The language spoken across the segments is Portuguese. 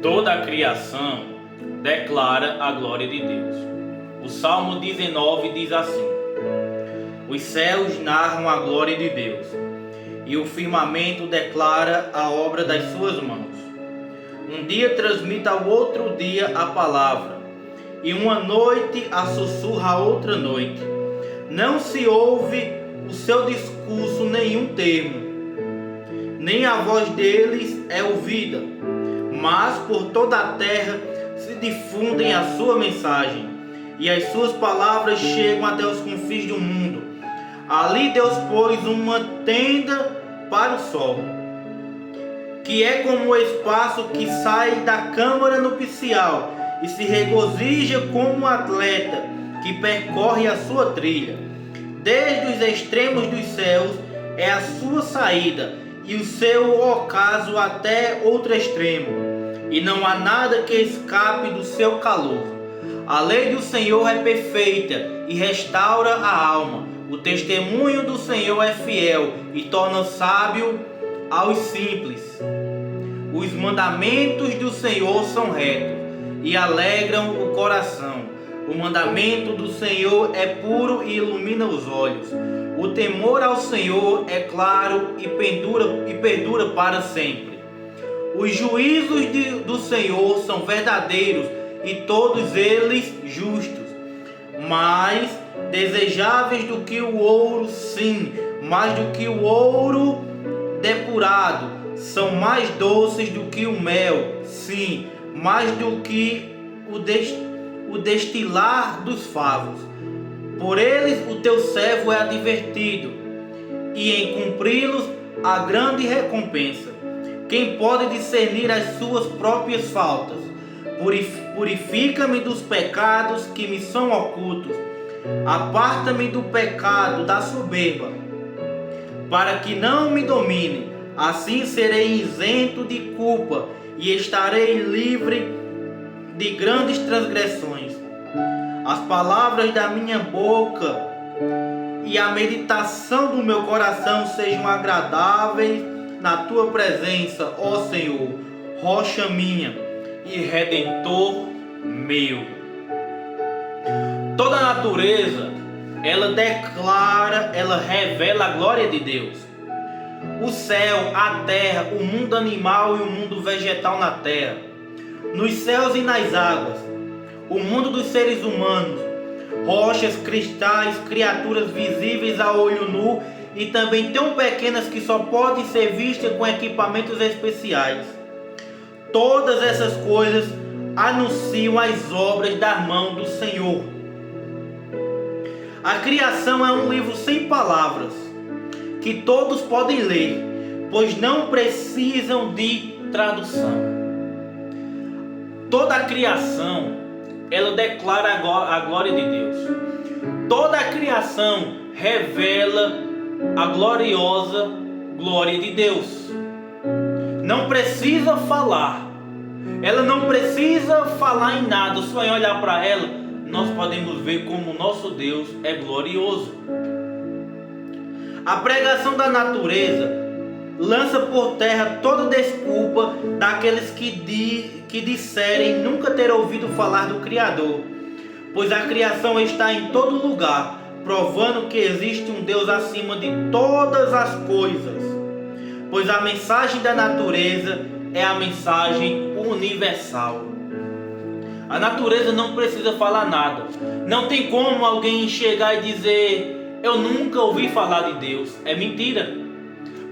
Toda a criação declara a glória de Deus. O Salmo 19 diz assim: os céus narram a glória de Deus, e o firmamento declara a obra das suas mãos. Um dia transmite ao outro dia a palavra, e uma noite a sussurra a outra noite. Não se ouve o seu discurso nenhum termo, nem a voz deles é ouvida, mas por toda a terra se difundem a sua mensagem, e as suas palavras chegam até os confins do mundo. Ali Deus pôs uma tenda para o sol, que é como o espaço que sai da câmara nupcial e se regozija como um atleta que percorre a sua trilha. Desde os extremos dos céus é a sua saída, e o seu ocaso até outro extremo, e não há nada que escape do seu calor. A lei do Senhor é perfeita e restaura a alma. O testemunho do Senhor é fiel e torna sábio aos simples. Os mandamentos do Senhor são retos e alegram o coração. O mandamento do Senhor é puro e ilumina os olhos. O temor ao Senhor é claro e perdura para sempre. Os juízos do Senhor são verdadeiros e todos eles justos. Mais desejáveis do que o ouro, sim, mais do que o ouro depurado. São mais doces do que o mel, sim, mais do que o destilar dos favos. Por eles o teu servo é advertido, e em cumpri-los há grande recompensa. Quem pode discernir as suas próprias faltas? Purifica-me dos pecados que me são ocultos. Aparta-me do pecado da soberba, para que não me domine. Assim serei isento de culpa e estarei livre de grandes transgressões. As palavras da minha boca e a meditação do meu coração sejam agradáveis na tua presença, ó Senhor, rocha minha e redentor meu. Toda a natureza, ela declara, ela revela a glória de Deus. O céu, a terra, o mundo animal e o mundo vegetal na terra, nos céus e nas águas, o mundo dos seres humanos, rochas, cristais, criaturas visíveis a olho nu e também tão pequenas que só podem ser vistas com equipamentos especiais. Todas essas coisas anunciam as obras da mão do Senhor. A criação é um livro sem palavras, que todos podem ler, pois não precisam de tradução. Toda a criação, ela declara a glória de Deus. Toda a criação revela a gloriosa glória de Deus. Não precisa falar. Ela não precisa falar em nada. Só em olhar para ela, nós podemos ver como o nosso Deus é glorioso. A pregação da natureza lança por terra toda desculpa daqueles que disserem nunca ter ouvido falar do Criador, pois a criação está em todo lugar, provando que existe um Deus acima de todas as coisas, pois a mensagem da natureza é a mensagem universal. A natureza não precisa falar nada. Não tem como alguém chegar e dizer: eu nunca ouvi falar de Deus. É mentira.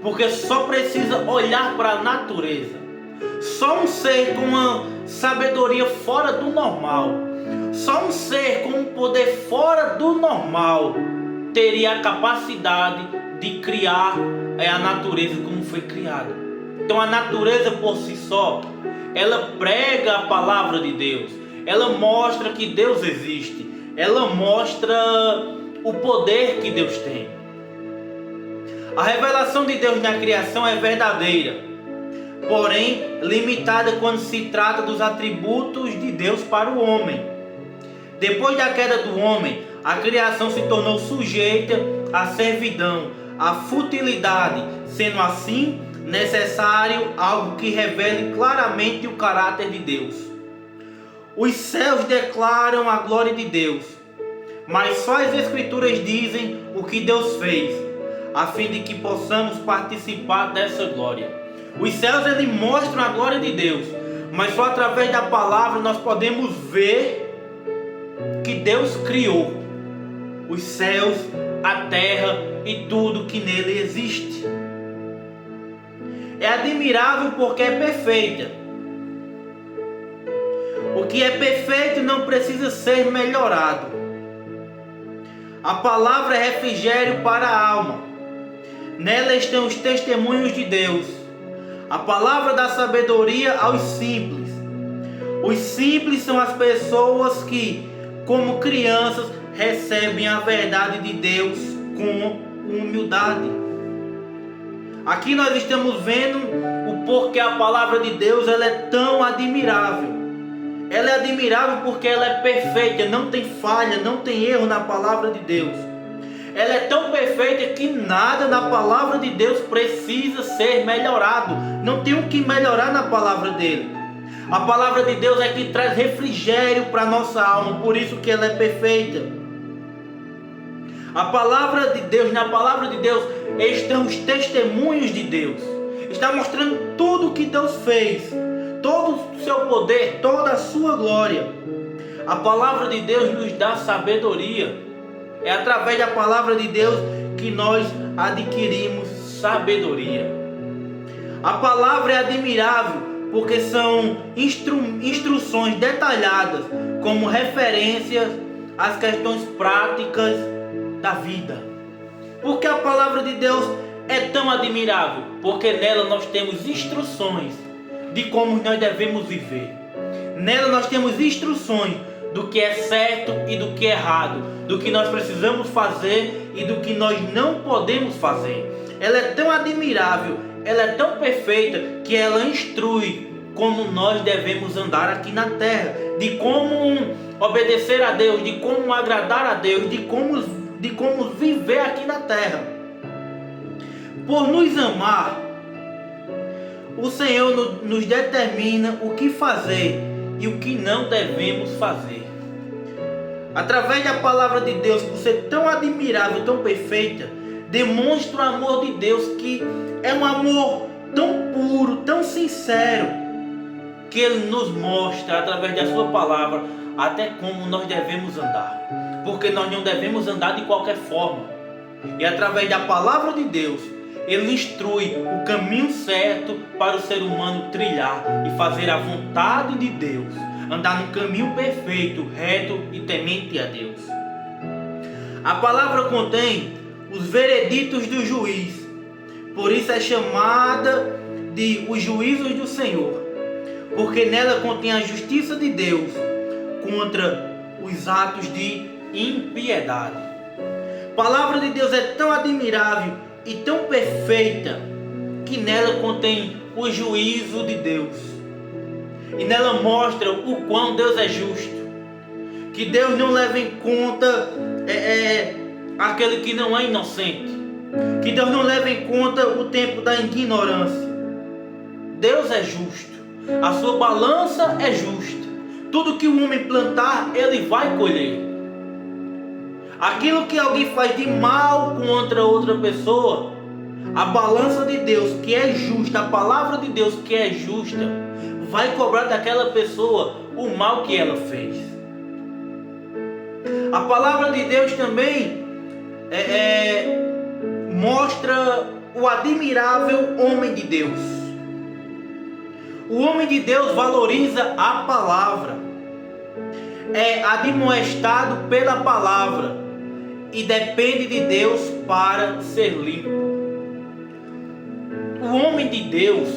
Porque só precisa olhar para a natureza. Só um ser com uma sabedoria fora do normal, só um ser com um poder fora do normal teria a capacidade de criar a natureza como foi criada. Então a natureza por si só, ela prega a palavra de Deus. Ela mostra que Deus existe. Ela mostra o poder que Deus tem. A revelação de Deus na criação é verdadeira, porém limitada quando se trata dos atributos de Deus para o homem. Depois da queda do homem, a criação se tornou sujeita à servidão, à futilidade. Sendo assim, necessário algo que revele claramente o caráter de Deus. Os céus declaram a glória de Deus, mas só as Escrituras dizem o que Deus fez, a fim de que possamos participar dessa glória. Os céus mostram a glória de Deus, mas só através da palavra nós podemos ver que Deus criou os céus, a terra e tudo que nele existe. É admirável porque é perfeita. O que é perfeito não precisa ser melhorado. A palavra é refrigério para a alma. Nela estão os testemunhos de Deus. A palavra dá sabedoria aos simples. Os simples são as pessoas que, como crianças, recebem a verdade de Deus com humildade. Aqui nós estamos vendo o porquê a palavra de Deus ela é tão admirável. Ela é admirável porque ela é perfeita, não tem falha, não tem erro na palavra de Deus. Ela é tão perfeita que nada na palavra de Deus precisa ser melhorado. Não tem o que melhorar na palavra dele. A palavra de Deus é que traz refrigério para a nossa alma, por isso que ela é perfeita. A palavra de Deus, na palavra de Deus estão os testemunhos de Deus. Está mostrando tudo o que Deus fez, todo o seu poder, toda a sua glória. A palavra de Deus nos dá sabedoria. É através da palavra de Deus que nós adquirimos sabedoria. A palavra é admirável porque são instruções detalhadas como referências às questões práticas da vida. Por que a palavra de Deus é tão admirável? Porque nela nós temos instruções de como nós devemos viver. Nela nós temos instruções do que é certo e do que é errado, do que nós precisamos fazer e do que nós não podemos fazer. Ela é tão admirável, ela é tão perfeita que ela instrui como nós devemos andar aqui na terra, de como obedecer a Deus, de como agradar a Deus, de como viver aqui na terra. Por nos amar, o Senhor nos determina o que fazer e o que não devemos fazer. Através da palavra de Deus, por ser tão admirável, tão perfeita, demonstra o amor de Deus, que é um amor tão puro, tão sincero, que Ele nos mostra através da sua palavra até como nós devemos andar, porque nós não devemos andar de qualquer forma. E através da palavra de Deus Ele instrui o caminho certo para o ser humano trilhar e fazer a vontade de Deus, andar no caminho perfeito, reto e temente a Deus. A palavra contém os vereditos do juiz, por isso é chamada de os juízos do Senhor, porque nela contém a justiça de Deus contra os atos de impiedade. A palavra de Deus é tão admirável e tão perfeita que nela contém o juízo de Deus, e nela mostra o quão Deus é justo, que Deus não leva em conta aquele que não é inocente, que Deus não leva em conta o tempo da ignorância. Deus é justo, a sua balança é justa. Tudo que o homem plantar, ele vai colher. Aquilo que alguém faz de mal contra outra pessoa, a balança de Deus que é justa, a palavra de Deus que é justa, vai cobrar daquela pessoa o mal que ela fez. A palavra de Deus também mostra o admirável homem de Deus. O homem de Deus valoriza a palavra, é admoestado pela palavra e depende de Deus para ser limpo. O homem de Deus,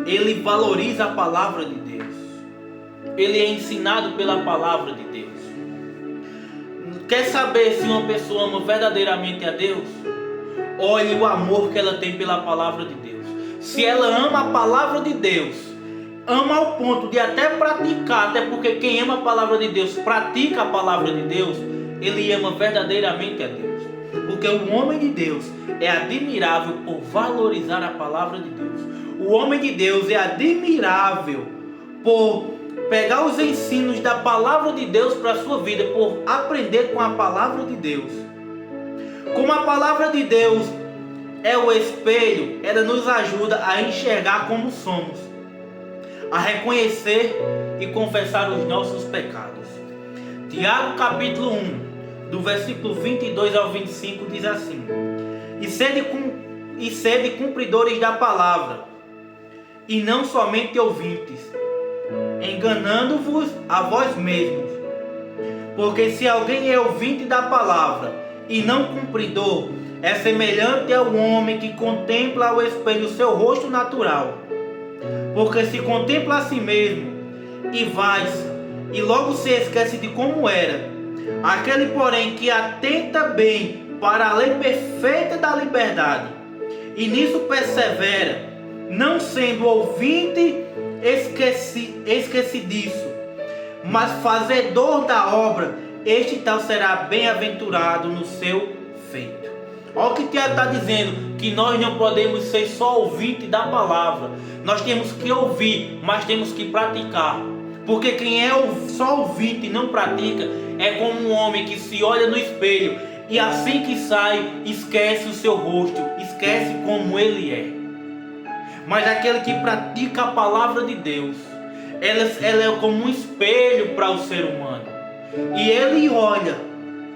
ele valoriza a palavra de Deus. Ele é ensinado pela palavra de Deus. Quer saber se uma pessoa ama verdadeiramente a Deus? Olhe o amor que ela tem pela palavra de Deus. Se ela ama a palavra de Deus, ama ao ponto de até praticar, até porque quem ama a palavra de Deus, pratica a palavra de Deus, ele ama verdadeiramente a Deus. Porque o homem de Deus é admirável por valorizar a palavra de Deus. O homem de Deus é admirável por pegar os ensinos da palavra de Deus para a sua vida, por aprender com a palavra de Deus. Como a palavra de Deus é o espelho, ela nos ajuda a enxergar como somos, a reconhecer e confessar os nossos pecados. Tiago capítulo 1, do versículo 22 ao 25 diz assim: E sede cumpridores da palavra, e não somente ouvintes, enganando-vos a vós mesmos. Porque se alguém é ouvinte da palavra e não cumpridor, é semelhante ao homem que contempla ao espelho o seu rosto natural. Porque se contempla a si mesmo e vai-se, e logo se esquece de como era. Aquele, porém, que atenta bem para a lei perfeita da liberdade, e nisso persevera, não sendo ouvinte esquecidiço, mas fazedor da obra, este tal será bem-aventurado no seu feito. Olha o que Tiago está dizendo, que nós não podemos ser só ouvinte da palavra. Nós temos que ouvir, mas temos que praticar. Porque quem é só ouvinte e não pratica, é como um homem que se olha no espelho e assim que sai, esquece o seu rosto, esquece como ele é. Mas aquele que pratica a palavra de Deus, ela é como um espelho para o ser humano. E ele olha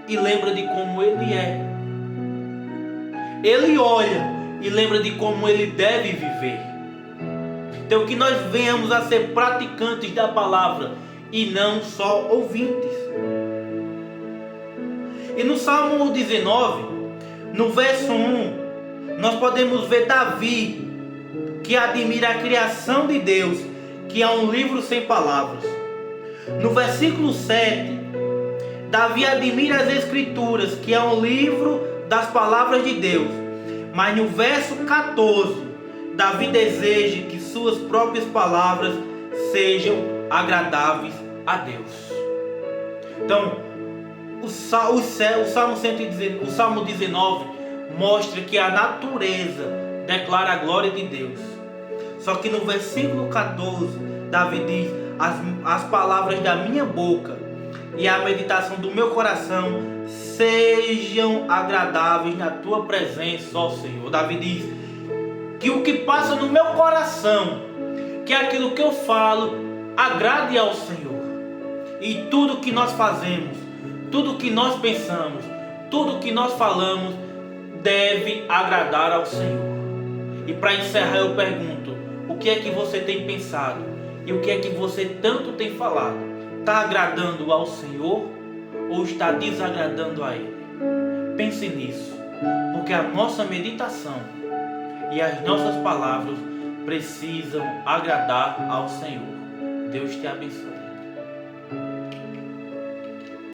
e lembra de como ele é. Ele olha e lembra de como ele deve viver. Então que nós venhamos a ser praticantes da palavra e não só ouvintes. E no Salmo 19, no verso 1, nós podemos ver Davi, que admira a criação de Deus, que é um livro sem palavras. No versículo 7, Davi admira as Escrituras, que é um livro das palavras de Deus. Mas no verso 14, Davi deseja que suas próprias palavras sejam agradáveis a Deus. Então, o Salmo 19 mostra que a natureza declara a glória de Deus. Só que no versículo 14, Davi diz: as palavras da minha boca e a meditação do meu coração sejam agradáveis na tua presença, ó Senhor. Davi diz que o que passa no meu coração, que aquilo que eu falo, agrade ao Senhor. E tudo que nós fazemos, tudo que nós pensamos, tudo que nós falamos deve agradar ao Senhor. E para encerrar eu pergunto: o que é que você tem pensado? E o que é que você tanto tem falado? Está agradando ao Senhor ou está desagradando a Ele? Pense nisso, porque a nossa meditação e as nossas palavras precisam agradar ao Senhor. Deus te abençoe.